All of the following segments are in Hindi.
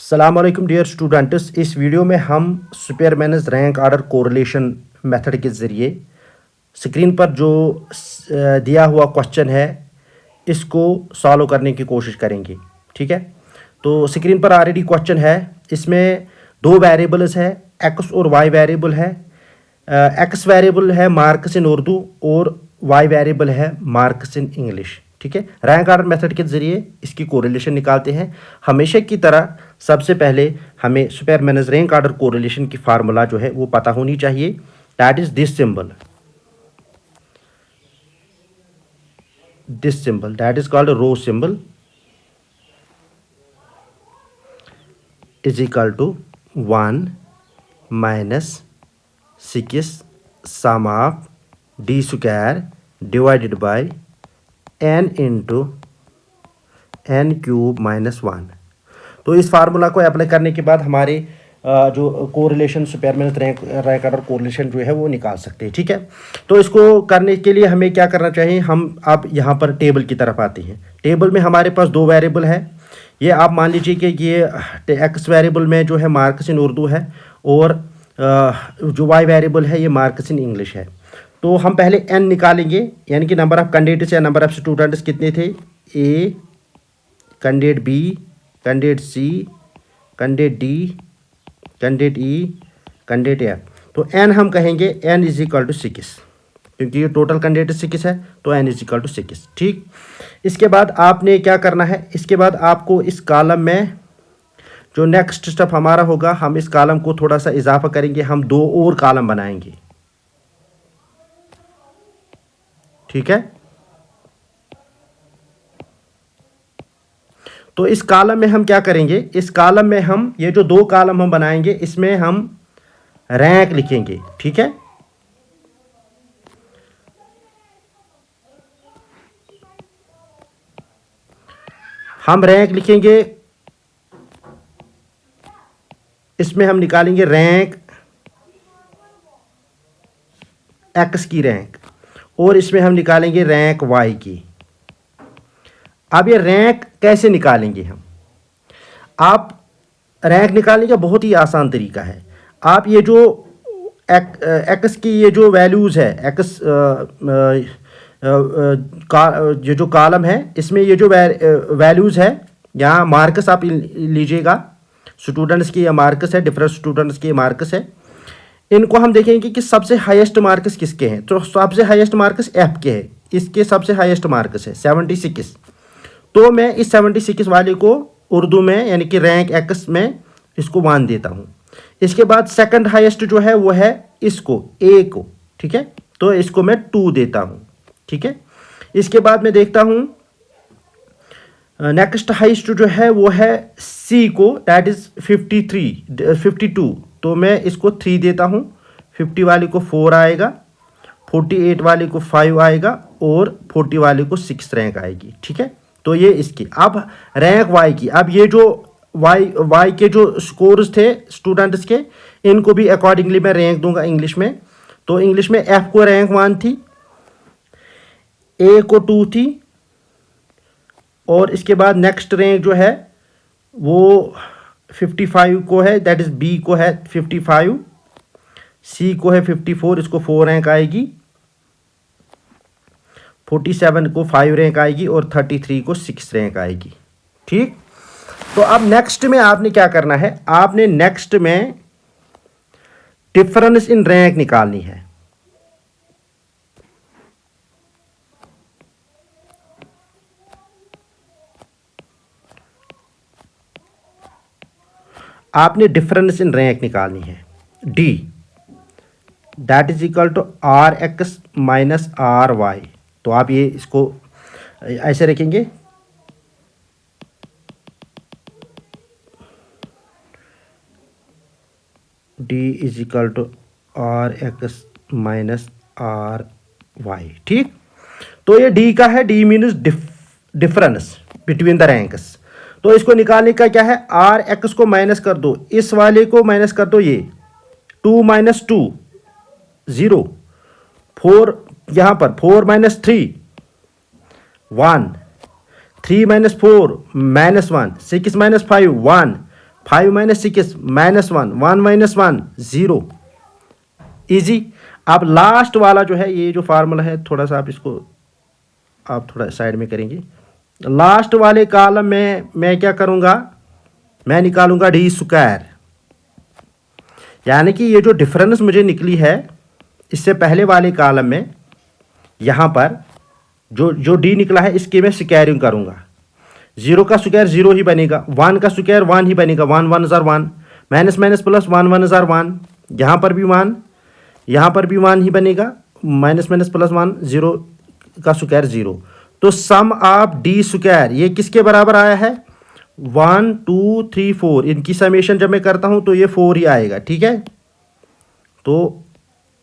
अस्सलाम वालेकुम डियर स्टूडेंट्स। इस वीडियो में हम सुपरमैनस रैंक आर्डर कोरिलेशन मेथड के ज़रिए स्क्रीन पर जो दिया हुआ क्वेश्चन है इसको सॉल्व करने की कोशिश करेंगे। ठीक है, तो स्क्रीन पर ऑलरेडी क्वेश्चन है। इसमें दो वेरिएबल्स है, एक्स और वाई वेरिएबल है। एक्स वेरिएबल है मार्क्स इन उर्दू और वाई वेरिएबल है मार्क्स इन इंग्लिश। ठीक है, रैंक आर्डर मेथड के ज़रिए इसकी कोरिलेशन निकालते हैं। हमेशा की तरह सबसे पहले हमें सुपरमैनस रैंक आर्डर कोरिलेशन की फार्मूला जो है वो पता होनी चाहिए। That is this symbol that is called rho symbol is equal to 1 minus 6 sum of d square divided by n into n cube minus 1। तो इस फार्मूला को अप्लाई करने के बाद हमारे जो कोरिलेशन सुपरमैनस रैंक आर्डर कोरिलेशन जो है वो निकाल सकते हैं। ठीक है, तो इसको करने के लिए हमें क्या करना चाहिए, हम अब यहाँ पर टेबल की तरफ आते हैं। टेबल में हमारे पास दो वेरिएबल है। ये आप मान लीजिए कि ये एक्स वेरिएबल में जो है मार्क्स इन उर्दू है और जो वाई वेरिएबल है ये मार्क्स इन इंग्लिश है। तो हम पहले n निकालेंगे, यानी कि नंबर ऑफ कैंडिडेट्स या नंबर ऑफ स्टूडेंट्स कितने थे। A candidate, B candidate, C candidate, D candidate, E candidate, F. तो n हम कहेंगे n इज इक्वल टू 6, क्योंकि ये टोटल कैंडिडेट 6 है तो n इज इक्वल टू 6। ठीक, इसके बाद आपने क्या करना है, इसके बाद आपको इस कॉलम में जो नेक्स्ट स्टेप हमारा होगा, हम इस कॉलम को थोड़ा सा इजाफा करेंगे, हम दो और कॉलम बनाएंगे। ठीक है, तो इस कॉलम में हम क्या करेंगे, इस कॉलम में हम ये जो दो कॉलम हम बनाएंगे इसमें हम रैंक लिखेंगे। ठीक है, हम रैंक लिखेंगे, इसमें हम निकालेंगे रैंक एक्स की रैंक और इसमें हम निकालेंगे रैंक वाई की। अब ये रैंक कैसे निकालेंगे हम, आप रैंक निकालने का बहुत ही आसान तरीका है। आप ये जो एक्स की ये जो वैल्यूज़ है, एक्स ये जो कॉलम है इसमें ये जो वैल्यूज़ है, यहाँ मार्क्स आप लीजिएगा, स्टूडेंट्स की ये मार्क्स है, डिफरेंट स्टूडेंट्स की ये मार्क्स है। इनको हम देखेंगे कि सबसे हाईएस्ट मार्क्स किसके हैं। तो सबसे हाईएस्ट मार्क्स एफ के हैं, इसके सबसे हाईएस्ट मार्क्स है 76। तो मैं इस 76 वाले को उर्दू में यानी कि रैंक एक्स में इसको 1 देता हूँ। इसके बाद सेकंड हाईएस्ट जो है वो है इसको ए को। ठीक है, तो इसको मैं 2 देता हूँ। ठीक है, इसके बाद मैं देखता हूँ नेक्स्ट हाईएस्ट जो है वो है सी को, दैट इज 52। तो मैं इसको 3 देता हूँ। 50 वाले को 4 आएगा, 48 वाले को 5 आएगा और 40 वाले को 6 रैंक आएगी। ठीक है, तो ये इसकी। अब रैंक वाई की, अब ये जो वाई के जो स्कोर्स थे स्टूडेंट्स के, इनको भी अकॉर्डिंगली मैं रैंक दूंगा इंग्लिश में। तो इंग्लिश में एफ को रैंक 1 थी, ए को 2 थी और इसके बाद नेक्स्ट रैंक जो है वो 55 को है, दैट इज बी को है 55, सी को है 54, इसको 4 रैंक आएगी, 47 को 5 रैंक आएगी और 33 को 6 रैंक आएगी। ठीक, तो अब नेक्स्ट में आपने क्या करना है, आपने नेक्स्ट में डिफरेंस इन रैंक निकालनी है। आपने डिफरेंस इन रैंक निकालनी है। D that is equal to R X minus R Y. तो आप ये इसको ऐसे रखेंगे, D is equal to R X minus R Y. ठीक, तो ये डी का है, D means difference between the ranks. तो इसको निकालने का क्या है, आर एक्स को माइनस कर दो, इस वाले को माइनस कर दो, ये 2 माइनस 2 0, 4 यहाँ पर 4 minus 3 1, 3 minus 4 -1, 6 minus 5 1, 5 minus 6 -1, 1 minus 1 0, easy. अब लास्ट वाला जो है ये जो फार्मूला है, थोड़ा सा आप इसको आप थोड़ा साइड में करेंगे। लास्ट वाले कॉलम में मैं क्या करूँगा, मैं निकालूंगा डी स्क्वायर, यानी कि ये जो डिफरेंस मुझे निकली है इससे पहले वाले कॉलम में, यहाँ पर जो डी निकला है इसके मैं स्क्वायरिंग करूँगा। 0 का स्क्वायर 0 ही बनेगा, 1 का स्क्वायर 1 ही बनेगा, 1 1 ज़ार 1, माइनस माइनस प्लस 1 1 ज़ार 1, यहाँ पर भी 1, यहाँ पर भी 1 ही बनेगा, माइनस माइनस प्लस 1, 0 का स्क्वायर 0। तो सम ऑफ डी स्क्वायर ये किसके बराबर आया है, 1 2 3 4, इनकी समेशन जब मैं करता हूँ तो ये 4 ही आएगा, ठीक है। तो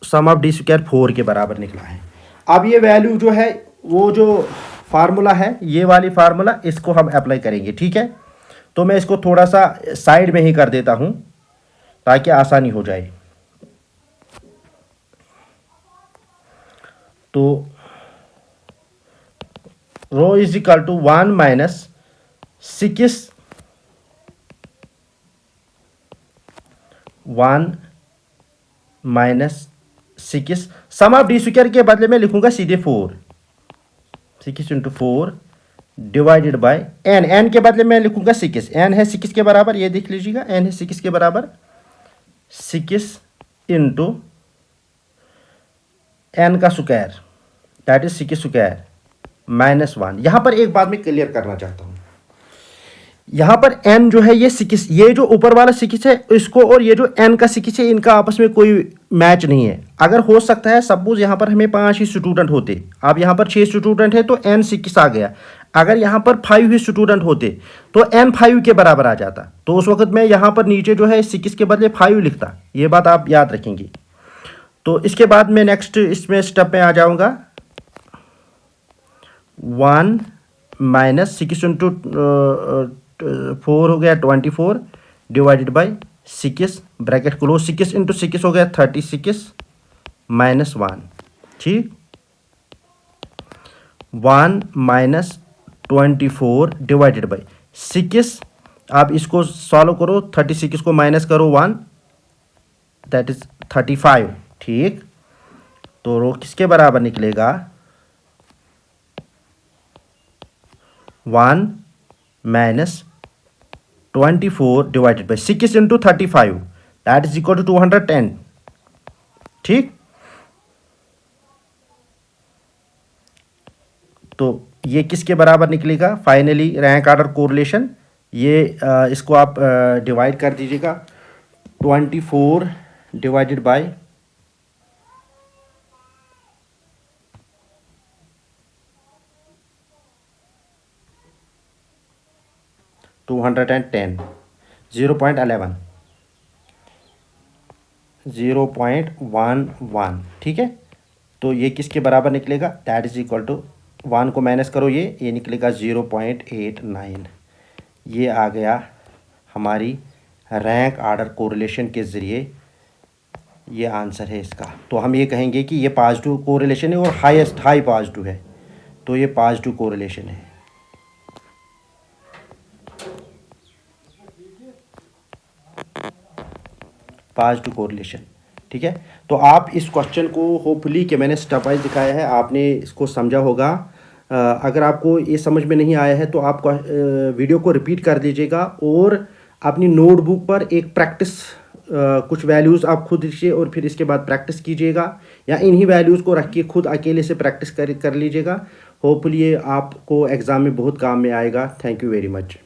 सम ऑफ डी स्क्वायर 4 के बराबर निकला है। अब ये वैल्यू जो है, वो जो फार्मूला है, ये वाली फार्मूला, इसको हम अप्लाई करेंगे, ठीक है। तो मैं इसको थोड़ा सा साइड में ही कर देता हूँ ताकि आसानी हो जाए। तो rho is equal to 1 minus 6 1 minus 6, sum of d square के बदले में लिखूंगा सीधे 4, 6 into 4 divided by n, n के बदले में लिखूंगा 6, एन है 6 के बराबर, ये देख लीजिएगा, एन है 6 के बराबर, 6 इंटू एन का square that is 6 square minus 1। यहाँ पर एक बात मैं क्लियर करना चाहता हूँ, यहाँ पर n जो है ये 6, ये जो ऊपर वाला 6 है इसको, और ये जो n का 6 है इनका आपस में कोई मैच नहीं है। अगर हो सकता है सपोज यहाँ पर हमें 5 ही स्टूडेंट होते, अब यहाँ पर 6 स्टूडेंट है तो n 6 आ गया। अगर यहाँ पर 5 ही स्टूडेंट होते तो n 5 के बराबर आ जाता, तो उस वक्त मैं यहाँ पर नीचे जो है 6 के बदले 5 लिखता, ये बात आप याद रखेंगे। तो इसके बाद मैं नेक्स्ट इसमें स्टेप में आ जाऊँगा, 1 माइनस 6 इंटू 4 हो गया 24 divided by 6 bracket close, 6 into 6 हो गया 36 माइनस 1, ठीक। 1 माइनस 24 डिवाइडेड बाई 6, आप इसको सॉल्व करो, 36 को माइनस करो 1 दैट इज 35, ठीक। तो रो किसके बराबर निकलेगा, 1 minus 24 divided by 6 into 35 that is equal to 210, ठीक। तो ये किसके बराबर निकलेगा, फाइनली रैंक ऑर्डर कोरिलेशन, ये इसको आप डिवाइड कर दीजिएगा, 24 डिवाइडेड बाई 210, 0.11, 0.11, ठीक है। तो ये किसके बराबर निकलेगा, दैट इज इक्वल टू 1 को माइनस करो, ये निकलेगा 0.89। ये आ गया हमारी रैंक ऑर्डर कोरिलेशन के ज़रिए, ये आंसर है इसका। तो हम ये कहेंगे कि ये पॉजिटिव कोरिलेशन है और हाई पॉजिटिव है, तो ये पॉजिटिव कोरिलेशन है। पॉजिटिव कोरिलेशन, ठीक है। तो आप इस क्वेश्चन को होपफुली कि मैंने स्टेप वाइज दिखाया है, आपने इसको समझा होगा। अगर आपको ये समझ में नहीं आया है तो आप वीडियो को रिपीट कर दीजिएगा और अपनी नोटबुक पर एक प्रैक्टिस कुछ वैल्यूज़ आप खुद लिखिए और फिर इसके बाद प्रैक्टिस कीजिएगा, या इन्हीं वैल्यूज़ को रख के खुद अकेले से प्रैक्टिस कर लीजिएगा। होपफुली ये आपको एग्ज़ाम में बहुत काम में आएगा। Thank you very much.